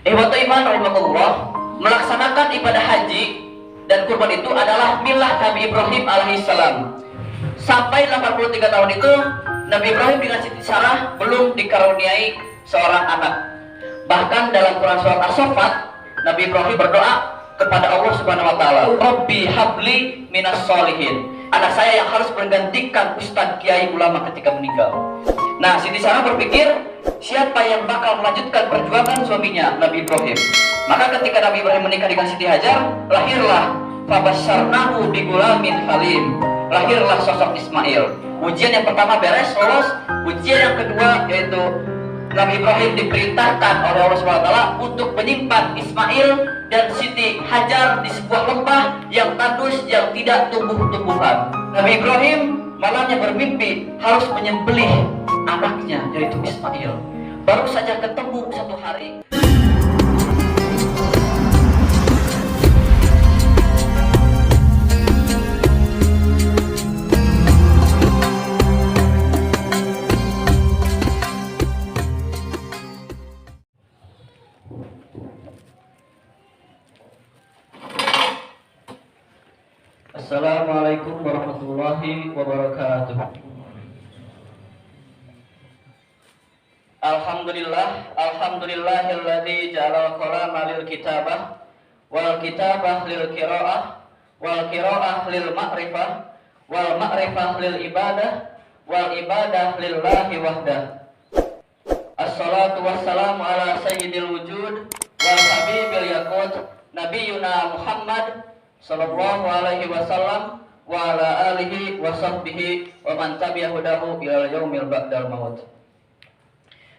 Ihwatu iman rahimakumullah, melaksanakan ibadah haji dan kurban itu adalah milah Nabi Ibrahim alaihissalam. Sampai 83 tahun itu Nabi Ibrahim dengan Siti Sarah belum dikaruniai seorang anak. Bahkan dalam Quran surat As-Saffat, Nabi Ibrahim berdoa kepada Allah Subhanahu wa taala, "Rabbi habli minas sholihin." Anak saya yang harus menggantikan ustadz kiai ulama ketika meninggal. Nah, Siti Sarah berpikir, siapa yang bakal melanjutkan perjuangan suaminya, Nabi Ibrahim? Maka ketika Nabi Ibrahim menikah dengan Siti Hajar, lahirlah fabasyarnahu bigulamin halim. Lahirlah sosok Ismail. Ujian yang pertama beres, lolos. Ujian yang kedua yaitu Nabi Ibrahim diperintahkan oleh Allah SWT untuk menyimpan Ismail dan Siti Hajar di sebuah lembah yang tandus yang tidak tumbuh-tumbuhan. Nabi Ibrahim malamnya bermimpi harus menyembelih anaknya yaitu Ismail. Baru saja ketemu satu hari. Assalamualaikum warahmatullahi wabarakatuh. Alhamdulillahilladzi ja'ala qalama lil kitabah wal kitabah lil qiraah wal qiraah lil ma'rifah wal ma'rifah lil ibadah wal ibadah lillahi wahdah. Assalatu wassalamu ala sayyidil wujud wal habibil yaqut nabiyuna Muhammad sallallahu alaihi wasallam wa ala alihi wa sahbihi wa man tabi'a hudahu ila yaumil ba'dal maut.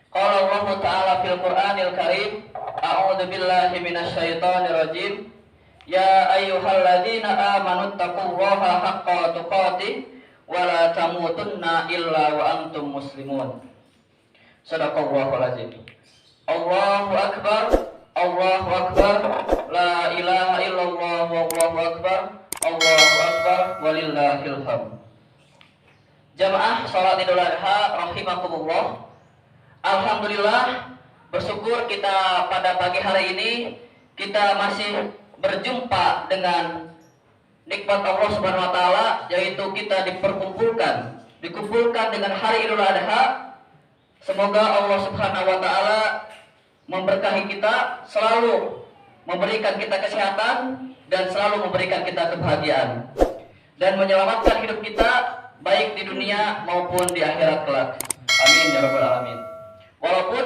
Qala Allah Ta'ala fil Qur'anil Karim, a'udzu billahi minasy syaithanir rajim. Ya ayyuhalladzina amanu taqullaha haqqa tuqatih wa la tamutunna illa wa antum muslimun. Shadaqallahul azim. Allahu akbar. Allahu akbar, la ilaha illallah, wallahu akbar, Allahu akbar, walillahil hamd. Jamaah salat Idul Adha rahimakumullah. Alhamdulillah, bersyukur kita pada pagi hari ini kita masih berjumpa dengan nikmat Allah Subhanahu wa taala, yaitu kita dikumpulkan dengan hari Idul Adha. Semoga Allah Subhanahu wa taala memberkahi kita, selalu memberikan kita kesehatan dan selalu memberikan kita kebahagiaan dan menyelamatkan hidup kita baik di dunia maupun di akhirat kelak. Amin ya rabbal alamin. Walaupun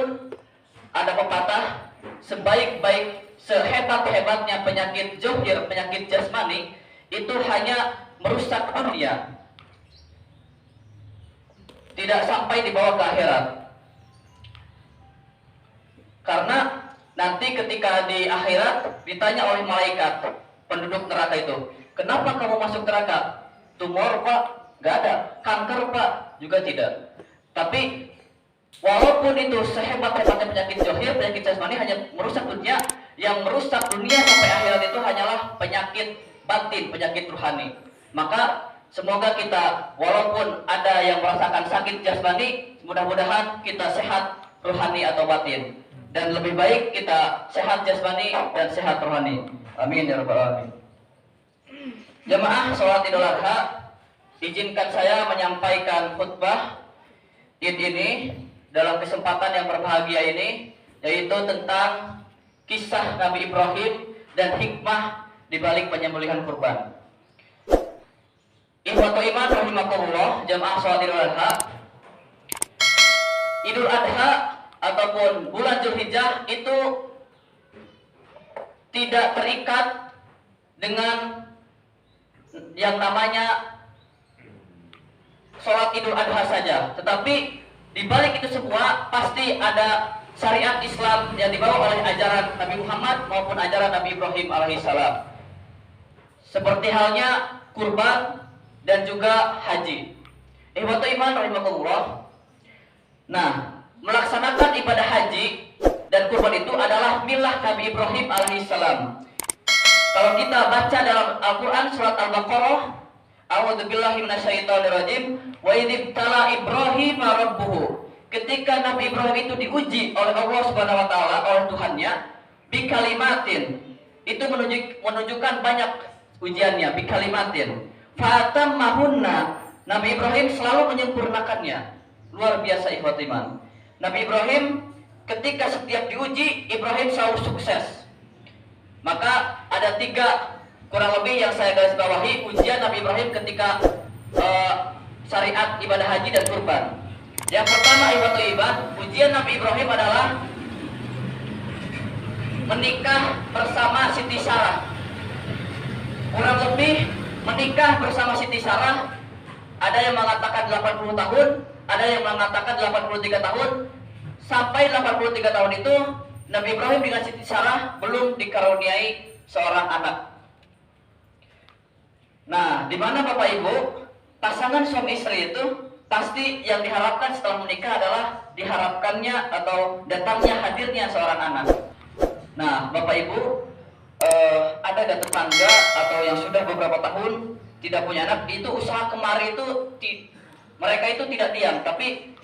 ada pepatah, sehebat-hebatnya penyakit zohir, penyakit jasmani itu hanya merusak dunia, tidak sampai dibawa ke akhirat. Karena nanti ketika di akhirat ditanya oleh malaikat penduduk neraka itu, kenapa kamu masuk neraka? Tumor pak? Gak ada. Kanker pak? Juga tidak. Tapi walaupun itu sehebat-hebatnya penyakit zohir, penyakit jasmani hanya merusak dunia, yang merusak dunia sampai akhirat itu hanyalah penyakit batin, penyakit rohani. Maka semoga kita walaupun ada yang merasakan sakit jasmani, mudah-mudahan kita sehat rohani atau batin. Dan lebih baik kita sehat jasmani dan sehat rohani. Amin ya rabbal alamin. Jemaah salat Idul Adha, izinkan saya menyampaikan khutbah Id ini dalam kesempatan yang berbahagia ini, yaitu tentang kisah Nabi Ibrahim dan hikmah di balik penyembelihan kurban. Ikhwatu iman rahimakumullah, jemaah salat Idul Adha. Idul Adha ataupun bulan Zulhijjah itu tidak terikat dengan yang namanya sholat Idul Adha saja, tetapi di balik itu semua pasti ada syariat Islam yang dibawa oleh ajaran Nabi Muhammad maupun ajaran Nabi Ibrahim alaihissalam, seperti halnya kurban dan juga haji. Ihwatu iman rahimakumullah. Nah, melaksanakan ibadah haji dan kurban itu adalah milah Nabi Ibrahim alaihissalam. Kalau kita baca dalam Al-Quran surat Al-Baqarah, a'udzubillahi minasyaitonirrajim, wa idibtala Ibrahim rabbuhu. Ketika Nabi Ibrahim itu diuji oleh Allah Subhanahu wa taala, oleh Tuhannya, bikalimatin. Itu menunjukkan banyak ujiannya, bikalimatin. Fatammahunna. Nabi Ibrahim selalu menyempurnakannya. Luar biasa ikhwat iman. Nabi Ibrahim ketika setiap diuji, Ibrahim selalu sukses. Maka ada 3 kurang lebih yang saya garis bawahi ujian Nabi Ibrahim ketika syariat ibadah haji dan kurban. Yang pertama ujian Nabi Ibrahim adalah menikah bersama Siti Sarah. Kurang lebih menikah bersama Siti Sarah, ada yang mengatakan 80 tahun, ada yang mengatakan 83 tahun. Sampai 83 tahun itu Nabi Ibrahim dengan Siti Sarah belum dikaruniai seorang anak. Nah, di mana Bapak Ibu, pasangan suami istri itu pasti yang diharapkan setelah menikah adalah diharapkannya atau datangnya hadirnya seorang anak. Nah, Bapak Ibu, ada tetangga atau yang sudah beberapa tahun tidak punya anak, itu usaha kemari itu mereka itu tidak diam, tapi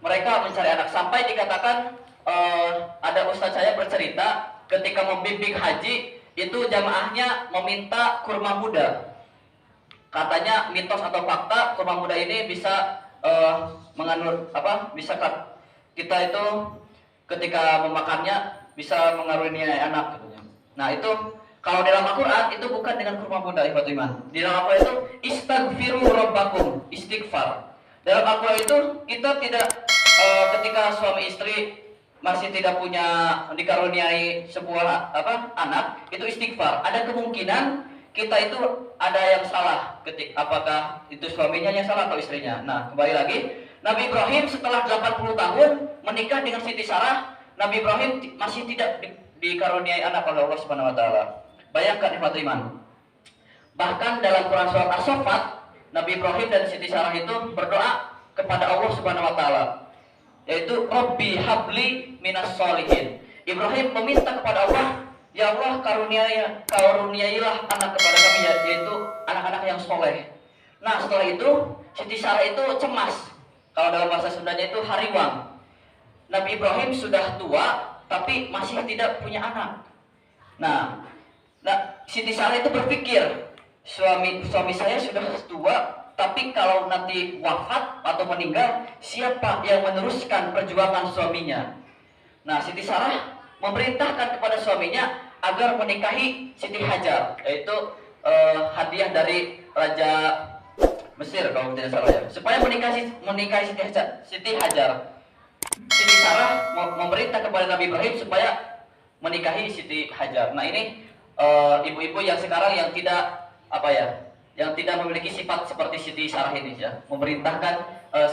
mereka mencari anak. Sampai dikatakan ada ustaz saya bercerita ketika membimbing haji itu jamaahnya meminta kurma muda. Katanya mitos atau fakta kurma muda ini bisa mengandung bisa kita itu ketika memakannya bisa mengaruniai anak katanya. Nah, itu kalau dalam Al-Qur'an itu bukan dengan kurma muda ikhwat iman. Di dalam Al-Qur'an itu istaghfiru rabbakum, istighfar. Dalam Al-Qur'an itu kita tidak ketika suami istri masih tidak punya dikaruniai sebuah anak, itu istighfar. Ada kemungkinan kita itu ada yang salah apakah itu suaminya yang salah atau istrinya. Nah, kembali lagi, Nabi Ibrahim setelah 80 tahun menikah dengan Siti Sarah, Nabi Ibrahim masih tidak dikaruniai anak oleh Allah Subhanahu wa taala. Bayangkan ikhwat iman. Bahkan dalam Quran surat As-Saffat, Nabi Ibrahim dan Siti Sarah itu berdoa kepada Allah Subhanahu wa taala, yaitu Rabbi habli minas solihin. Ibrahim meminta kepada Allah, ya Allah karuniailah anak kepada kami, yaitu anak-anak yang soleh. Nah, setelah itu Siti Sarah itu cemas. Kalau dalam bahasa Sundanya itu hariwang. Nabi Ibrahim sudah tua tapi masih tidak punya anak. Nah Siti Sarah itu berpikir, suami saya sudah tua, tapi kalau nanti wafat atau meninggal, siapa yang meneruskan perjuangan suaminya? Nah, Siti Sarah memerintahkan kepada suaminya agar menikahi Siti Hajar, yaitu hadiah dari Raja Mesir kalau tidak salah ya, supaya menikahi Siti Hajar. Siti Sarah memerintah kepada Nabi Ibrahim supaya menikahi Siti Hajar. Nah, ini ibu-ibu yang sekarang yang tidak yang tidak memiliki sifat seperti Siti Sarah ini ya, memerintahkan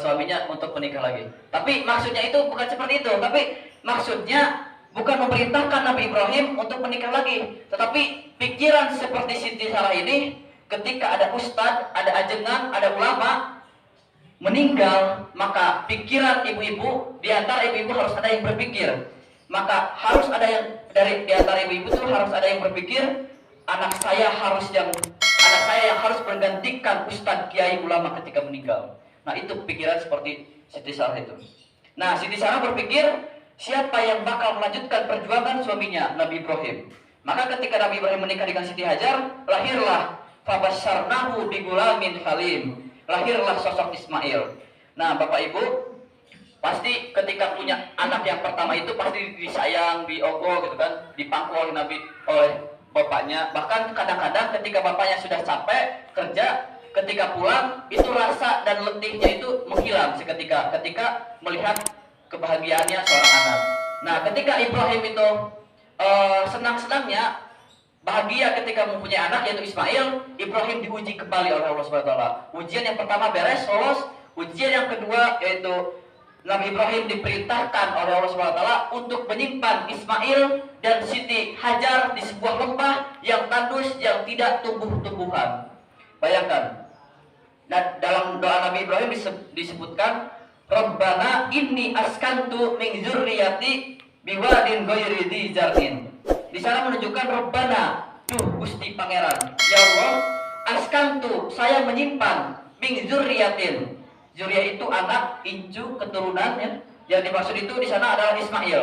suaminya untuk menikah lagi. Tapi maksudnya itu bukan seperti itu, tapi maksudnya bukan memerintahkan Nabi Ibrahim untuk menikah lagi, tetapi pikiran seperti Siti Sarah ini ketika ada ustadz, ada ajengan, ada ulama meninggal, maka pikiran ibu-ibu, di antara ibu-ibu harus ada yang berpikir. Maka harus ada yang di antara ibu-ibu itu harus ada yang berpikir, anak saya yang harus menggantikan ustadz, kiai, ulama ketika meninggal. Nah, itu pikiran seperti Siti Sarah itu. Nah, Siti Sarah berpikir, siapa yang bakal melanjutkan perjuangan suaminya, Nabi Ibrahim. Maka ketika Nabi Ibrahim menikah dengan Siti Hajar, lahirlah fabasyarnahu bigulamin halim. Lahirlah sosok Ismail. Nah, Bapak Ibu, pasti ketika punya anak yang pertama itu pasti disayang, diogoh gitu kan, dipangku oleh bapaknya. Bahkan kadang-kadang ketika bapaknya sudah capek kerja, ketika pulang itu rasa dan letihnya itu menghilang seketika ketika melihat kebahagiaannya seorang anak. Nah, ketika Ibrahim itu senang-senangnya bahagia ketika mempunyai anak yaitu Ismail, Ibrahim diuji kembali oleh Allah Subhanahu wa taala. Ujian yang pertama beres, lolos. Ujian yang kedua yaitu Nabi Ibrahim diperintahkan oleh Allah Subhanahu wa taala untuk menyimpan Ismail dan Siti Hajar di sebuah lembah yang tandus yang tidak tumbuh-tumbuhan. Bayangkan. Dan dalam doa Nabi Ibrahim disebutkan, Rabbana inni askantu min dzurriyyati biwadin ghairi dzi zar'in. Di sana menunjukkan Rabbana, Gusti Pangeran, ya Allah, askantu, saya menyimpan min dzurriyyatin. Zuriyah itu anak, incu, keturunan ya. Yang dimaksud itu di sana adalah Ismail.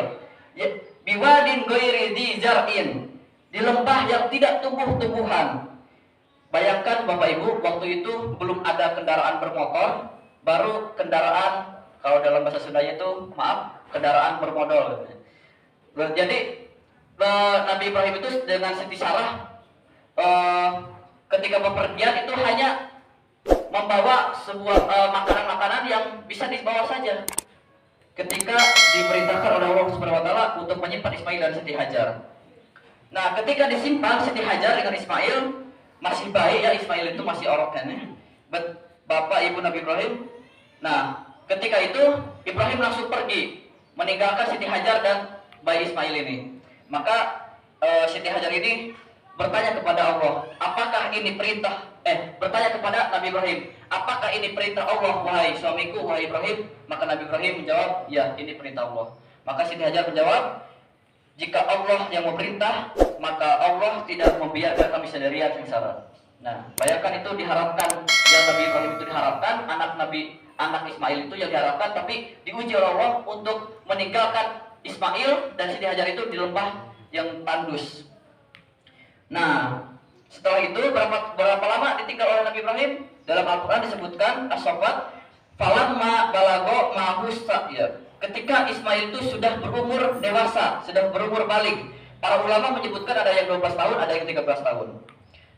Ya, biwadin ghairi dzi zar'in, di lembah yang tidak tumbuh-tumbuhan. Bayangkan Bapak Ibu, waktu itu belum ada kendaraan bermotor, baru kendaraan, kalau dalam bahasa Sundanya itu, maaf, kendaraan bermodal. Jadi Nabi Ibrahim itu dengan Siti Sarah ketika bepergian itu hanya membawa sebuah makanan-makanan yang bisa dibawa saja. Ketika diperintahkan oleh Allah Subhanahu wa taala untuk menyimpan Ismail dan Siti Hajar. Nah, ketika disimpan Siti Hajar dengan Ismail, masih bayi ya, Ismail itu masih orok kan ya. Bapak ibu Nabi Ibrahim. Nah, ketika itu Ibrahim langsung pergi meninggalkan Siti Hajar dan bayi Ismail ini. Maka Siti Hajar ini bertanya kepada Allah, apakah ini perintah? Bertanya kepada Nabi Ibrahim, apakah ini perintah Allah, wahai suamiku, wahai Ibrahim? Maka Nabi Ibrahim menjawab, ya, ini perintah Allah. Maka Siti Hajar menjawab, jika Allah yang memerintah, maka Allah tidak membiarkan kami sendirian sengsara. Nah, bayangkan itu diharapkan, yang Nabi Ibrahim itu diharapkan, anak Ismail itu yang diharapkan, tapi diuji oleh Allah untuk meninggalkan Ismail dan Siti Hajar itu di lembah yang tandus. Nah, setelah itu berapa lama ditinggal oleh Nabi Ibrahim? Dalam Al-Quran disebutkan as-safat falamma balago mahus ya. Ketika Ismail itu sudah berumur dewasa, sudah berumur balik. Para ulama menyebutkan ada yang 12 tahun, ada yang 13 tahun.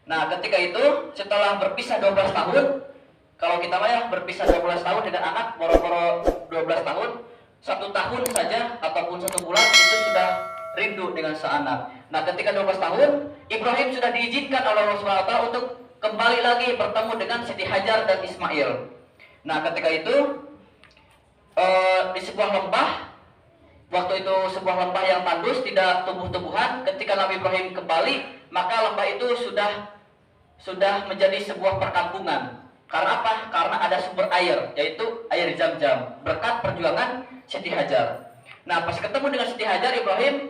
Nah, ketika itu setelah berpisah 12 tahun, kalau kita mah berpisah 12 tahun dengan anak boro-boro 12 tahun, 1 tahun saja ataupun 1 bulan itu sudah rindu dengan seanak. Nah, ketika 12 tahun, Ibrahim sudah diizinkan oleh Allah SWT untuk kembali lagi bertemu dengan Siti Hajar dan Ismail. Nah, ketika itu di sebuah lembah, waktu itu sebuah lembah yang tandus, tidak tumbuh-tumbuhan. Ketika Nabi Ibrahim kembali, maka lembah itu sudah menjadi sebuah perkampungan. Karena apa? Karena ada sumber air, yaitu air Zam-Zam, berkat perjuangan Siti Hajar. Nah, pas ketemu dengan Siti Hajar, Ibrahim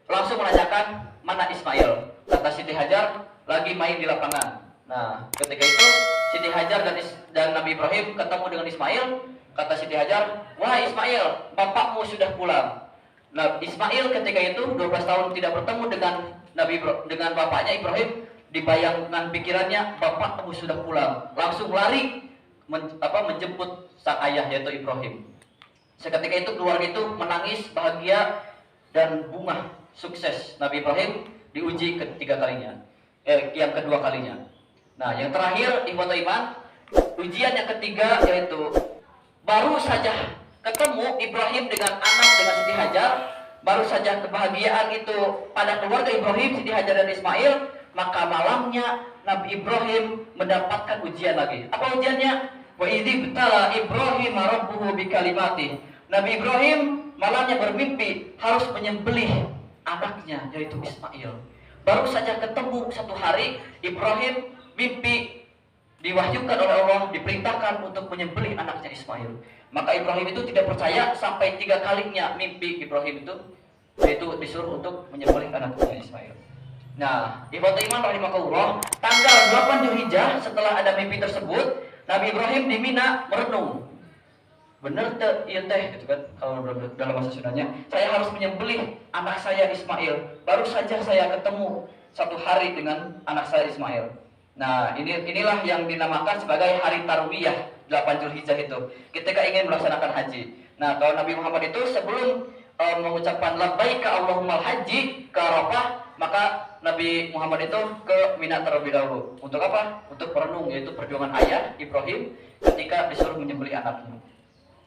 langsung menanyakan, mana Ismail? Kata Siti Hajar, lagi main di lapangan. Nah, ketika itu Siti Hajar dan Nabi Ibrahim ketemu dengan Ismail. Kata Siti Hajar, wahai Ismail, bapakmu sudah pulang. Nah, Ismail ketika itu 12 tahun tidak bertemu dengan bapaknya Ibrahim, dibayangkan pikirannya bapakmu sudah pulang. Langsung lari menjemput sang ayah yaitu Ibrahim. Seketika itu keluarga itu menangis bahagia dan bunga sukses. Nabi Ibrahim diuji yang kedua kalinya. Nah, yang terakhir ikhwatul iman, ujian yang ketiga yaitu baru saja ketemu Ibrahim dengan Siti Hajar, baru saja kebahagiaan itu pada keluarga Ibrahim, Siti Hajar dan Ismail, maka malamnya Nabi Ibrahim mendapatkan ujian lagi. Apa ujiannya? Wa idzi btala Ibrahim rabbuhu bikalimati. Nabi Ibrahim malamnya bermimpi harus menyembelih anaknya yaitu Ismail. Baru saja ketemu 1 hari, Ibrahim mimpi diwahyukan oleh Allah, diperintahkan untuk menyembelih anaknya Ismail. Maka Ibrahim itu tidak percaya sampai 3 kalinya mimpi Ibrahim itu, yaitu disuruh untuk menyembelih anaknya Ismail. Nah, ikhwatul iman rahimakumullah, tanggal 8 Dzulhijjah setelah ada mimpi tersebut, Nabi Ibrahim di Mina merenung. Bener iya teh gitu kan, kalau dalam bahasa Sundanya, saya harus menyembelih anak saya Ismail. Baru saja saya ketemu 1 hari dengan anak saya Ismail. Nah, inilah yang dinamakan sebagai hari Tarwiyah 8 Dzulhijjah itu, ketika ingin melaksanakan haji. Nah, kalau Nabi Muhammad itu sebelum mengucapkan labbaika Allahumma haji ke Arafah, maka Nabi Muhammad itu ke Mina terlebih dahulu. Untuk apa? Untuk merenung, yaitu perjuangan ayah Ibrahim ketika disuruh menyembelih anaknya.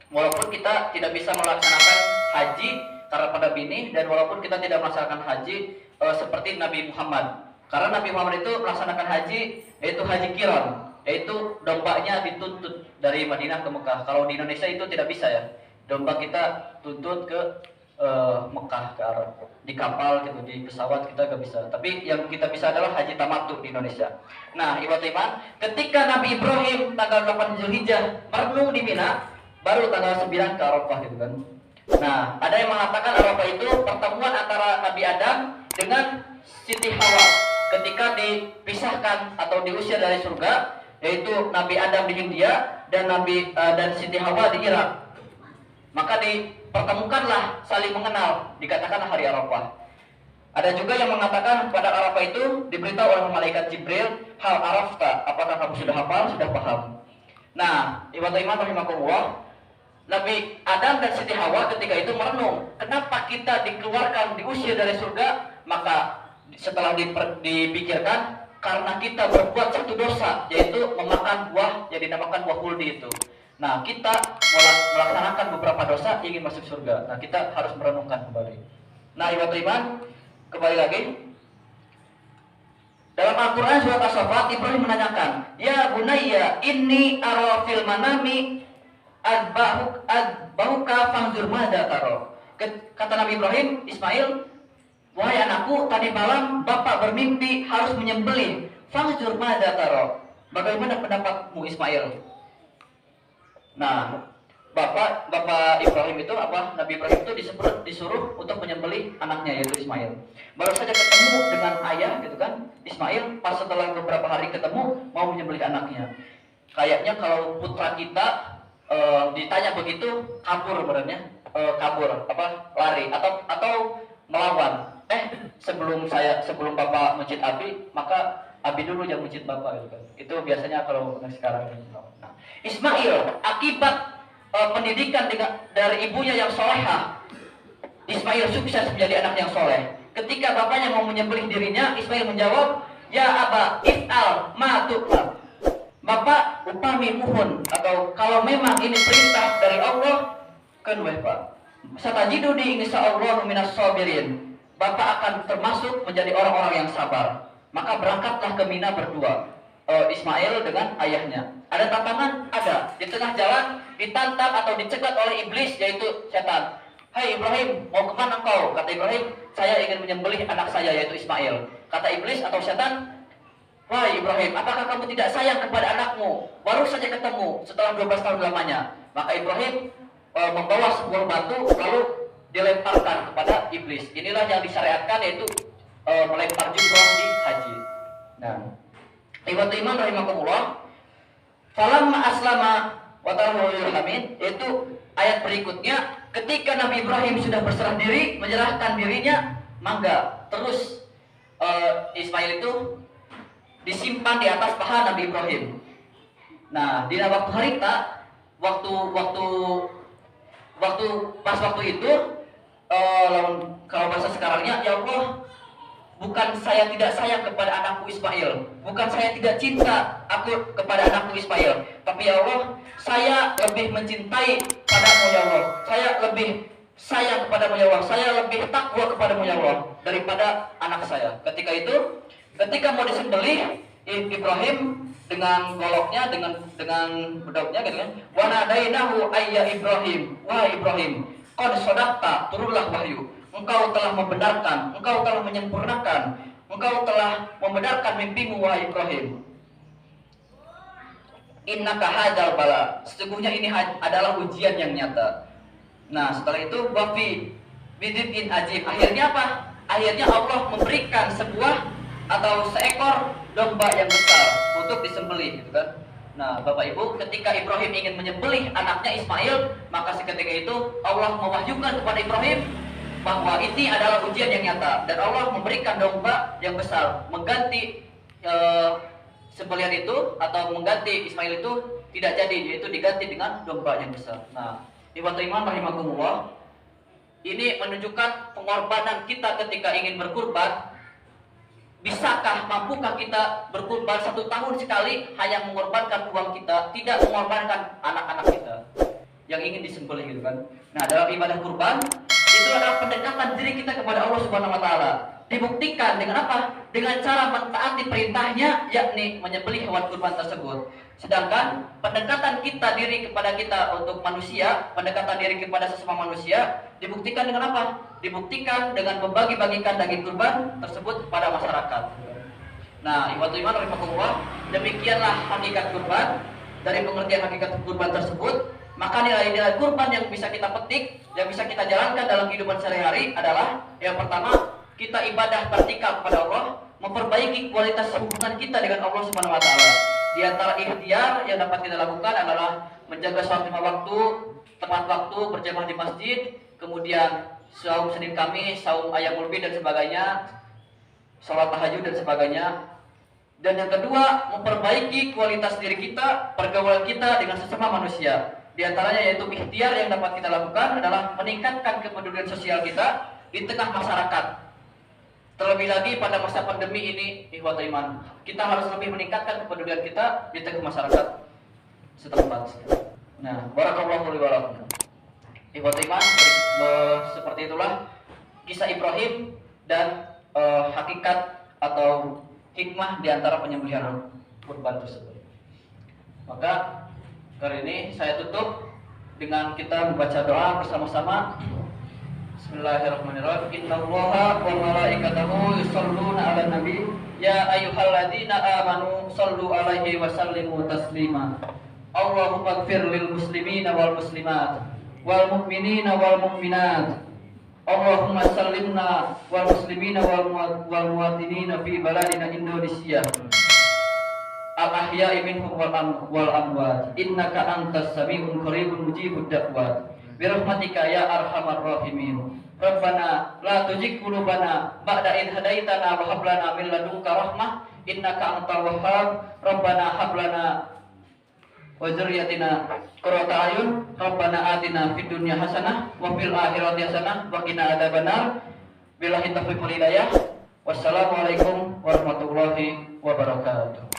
Walaupun kita tidak bisa melaksanakan haji karena pada bini, dan walaupun kita tidak melaksanakan haji seperti Nabi Muhammad, karena Nabi Muhammad itu melaksanakan haji yaitu haji qiran, yaitu dombanya dituntut dari Madinah ke Mekah. Kalau di Indonesia itu tidak bisa ya, domba kita tuntut ke Mekah, ke Arab, di kapal gitu, di pesawat kita gak bisa. Tapi yang kita bisa adalah haji tamattu di Indonesia. Nah, ikhwatul iman, ketika Nabi Ibrahim tanggal 8 Dzulhijjah merenung di Mina, baru tanggal 9 ke Arafah gitu kan. Nah, ada yang mengatakan Arafah itu pertemuan antara Nabi Adam dengan Siti Hawa ketika dipisahkan atau diusir dari surga, yaitu Nabi Adam di India dan Siti Hawa di Irak. Maka dipertemukanlah, saling mengenal, dikatakanlah hari Arafah. Ada juga yang mengatakan pada Arafah itu diberitahu oleh malaikat Jibril, hal arafta, apakah kamu sudah hafal, sudah paham? Nah, ibadah iman rahimakumullah, Nabi Adam dan Siti Hawa ketika itu merenung, kenapa kita dikeluarkan, diusir dari surga? Maka setelah dipikirkan, karena kita berbuat satu dosa, yaitu memakan buah yang dinamakan buah huldi itu. Nah, kita melaksanakan beberapa dosa ingin masuk surga. Nah, kita harus merenungkan kembali. Nah, ibadah iman, kembali lagi. Dalam Al-Quran surat As-Saffat, Ibrahim menanyakan, ya bunayya inni ara fil manami adbahuka fanzur madza tara. Kata Nabi Ibrahim, Ismail, wahai anakku, tadi malam bapak bermimpi harus menyembelih. Fanzur madza tara. Bagaimana pendapatmu, Ismail? Nah, Bapak Ibrahim itu Nabi Ibrahim itu disuruh untuk menyembelih anaknya, yaitu Ismail. Baru saja ketemu dengan ayah gitu kan, Ismail, pas setelah beberapa hari ketemu mau menyembelih anaknya. Kayaknya kalau putra kita ditanya begitu kabur sebenarnya, lari atau melawan. Sebelum Bapak mencit Abi, maka Abi dulu yang mencit Bapak gitu kan. Itu biasanya kalau sekarang. Nah, Ismail akibat pendidikan dari ibunya yang solehah, Ismail sukses menjadi anak yang soleh. Ketika bapaknya mau menyembelih dirinya, Ismail menjawab, ya aba if'al ma tu'mar. Bapak, upami mohon, atau kalau memang ini perintah dari Allah, kan Pak, satajiduni insyaallah minas sabirin. Bapak akan termasuk menjadi orang-orang yang sabar. Maka berangkatlah ke Mina berdua, Ismail dengan ayahnya. Ada tantangan? Ada. Di tengah jalan ditantang atau dicegat oleh iblis, yaitu setan. Hai Ibrahim, mau kemana engkau? Kata Ibrahim, saya ingin menyembelih anak saya, yaitu Ismail. Kata iblis atau setan, wahai Ibrahim, apakah kamu tidak sayang kepada anakmu? Baru saja ketemu setelah 12 tahun lamanya. Maka Ibrahim membawa sebuah batu lalu dilemparkan kepada iblis. Inilah yang disyariatkan, yaitu melempar jumroh di haji. Nah, iman rahimakumullah, falamma aslama wa tarahu lil hamid, yaitu ayat berikutnya, ketika Nabi Ibrahim sudah berserah diri, menyerahkan dirinya, mangga terus Ismail itu disimpan di atas paha Nabi Ibrahim. Nah, di waktu harita, waktu itu, kalau bahasa sekarangnya, ya Allah, bukan saya tidak sayang kepada anakku Ismail, bukan saya tidak cinta aku kepada anakku Ismail, tapi ya Allah, saya lebih mencintai padamu ya Allah, saya lebih sayang kepadamu ya Allah, saya lebih takwa kepadamu ya Allah daripada anak saya. Ketika mau disembelih, Ibrahim dengan goloknya, dengan bedoknya gitu kan, wa nadainahu ayya Ibrahim, wahai Ibrahim, qad sadaqta, turunlah wahyu, engkau telah membenarkan, engkau telah menyempurnakan, engkau telah membenarkan mimpimu, wahai Ibrahim. Innaka hadzal bala, sesungguhnya ini adalah ujian yang nyata. Nah, setelah itu wafi bidin ajib, akhirnya apa? Akhirnya Allah memberikan seekor domba yang besar untuk disembelih gitu kan. Nah, Bapak Ibu, ketika Ibrahim ingin menyembelih anaknya Ismail, maka seketika itu Allah mewahyukan kepada Ibrahim bahwa ini adalah ujian yang nyata, dan Allah memberikan domba yang besar mengganti sembelihan itu, atau mengganti Ismail itu tidak jadi, yaitu diganti dengan domba yang besar. Nah, ibadah iman rahimakumullah, ini menunjukkan pengorbanan kita ketika ingin berkurban. Bisakah, mampukah kita berkurban 1 tahun sekali hanya mengorbankan uang kita, tidak mengorbankan anak-anak kita yang ingin disembelih gitu kan. Nah, dalam ibadah kurban itu adalah pendekatan diri kita kepada Allah Subhanahu wa taala. Dibuktikan dengan apa? Dengan cara mentaati perintahnya, yakni menyembelih hewan kurban tersebut. Sedangkan pendekatan diri kepada kita untuk manusia, pendekatan diri kepada sesama manusia, dibuktikan dengan apa? Dibuktikan dengan membagi-bagikan daging kurban tersebut kepada masyarakat. Nah, ibadah iman rahimakumullah, demikianlah hakikat kurban. Dari pengertian hakikat kurban tersebut, maka nilai-nilai kurban yang bisa kita petik, yang bisa kita jalankan dalam kehidupan sehari-hari adalah, yang pertama, kita ibadah vertikal kepada Allah, memperbaiki kualitas hubungan kita dengan Allah Subhanahu wa taala. Di antara ikhtiar yang dapat kita lakukan adalah menjaga sholat 5 waktu, tepat waktu, berjamaah di masjid, kemudian saum Senin Kamis, saum Ayyamul Bid dan sebagainya, sholat tahajud dan sebagainya. Dan yang kedua, memperbaiki kualitas diri kita, pergaulan kita dengan sesama manusia. Di antaranya yaitu ikhtiar yang dapat kita lakukan adalah meningkatkan kepedulian sosial kita di tengah masyarakat. Terlebih lagi pada masa pandemi ini, ikhwatul iman, kita harus lebih meningkatkan kepedulian kita di tengah masyarakat setempat. Nah, barakallahu li wa lakum. Ikhwatul iman, seperti itulah kisah Ibrahim dan hakikat atau hikmah di antara penyembelihan kurban tersebut. Maka kali ini saya tutup dengan kita membaca doa bersama-sama. Bismillahirrahmanirrahim. Innallaha wa malaikatahu yusholluna 'alan nabi ya ayyuhalladzina amanu shollu 'alaihi wa sallimu taslima. Allahumma ighfir lil muslimina wal muslimat wal mu'minina wal mu'minat. Allahumma sallimna wal muslimina wal muwatinina fi baladina Indonesia al-ahya'i minhum wal amwat innaka antas sami'un qaribun mujibud da'wat birahmatika ya arhamar rahimin. Rabbana la tuzigh qulubana ba'da idh hadaitana wa hab lana min ladunka rahmah innaka antal wahhab. Rabbana hab lana wa dzurriyyatina qurrata ayun. Rabbana atina fid dunya hasanah wa fil akhirati hasanah wa qina adzabannar. Billahi taufiq wal hidayah. Wassalamualaikum warahmatullahi wabarakatuh.